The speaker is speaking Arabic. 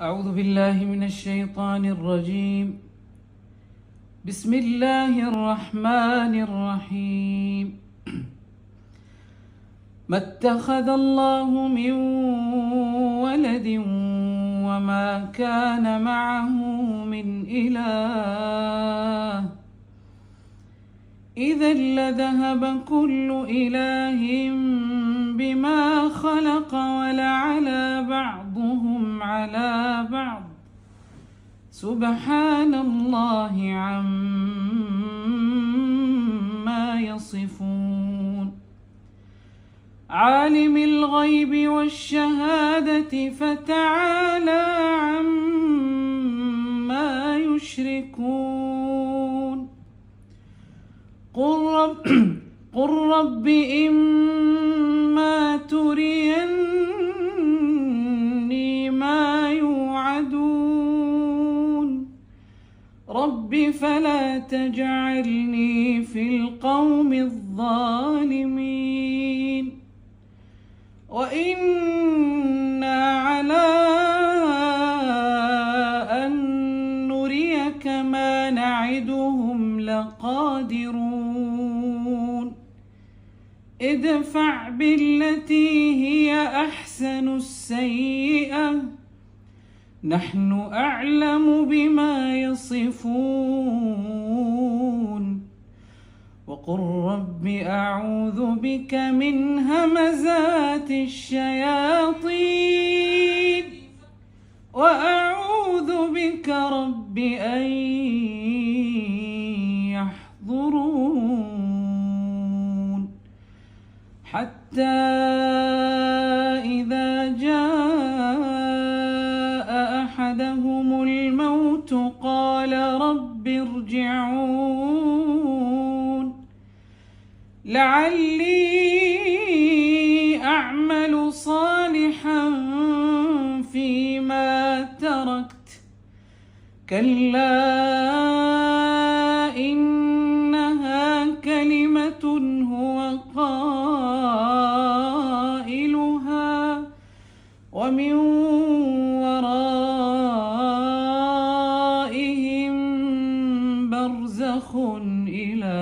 أعوذ بالله من الشيطان الرجيم. بسم الله الرحمن الرحيم. ما اتخذ الله من ولد وما كان معه من إله، إذا لذهب كل إله بما خلق ولعلى بعضهم على بعض، سبحان الله عما يصفون. عالم الغيب والشهادة فتعالى عما يشركون. قل رب إما تريني ما يوعدون، رب فلا تجعلني في القوم الظالمين، وإنا على أن نريك ما نعدهم لقادرون. ادفع بالتي هي أحسن السيئة، نحن أعلم بما يصفون. وقل رب أعوذ بك من همزات الشياطين وأعوذ بك رب أن يحضرون. حتى إذا جاء أحدهم الموت قال رب ارجعون لعلي أعمل صالحا فيما تركت، كلا إنها كلمة هو قائلها ومن ورائهم برزخ إلى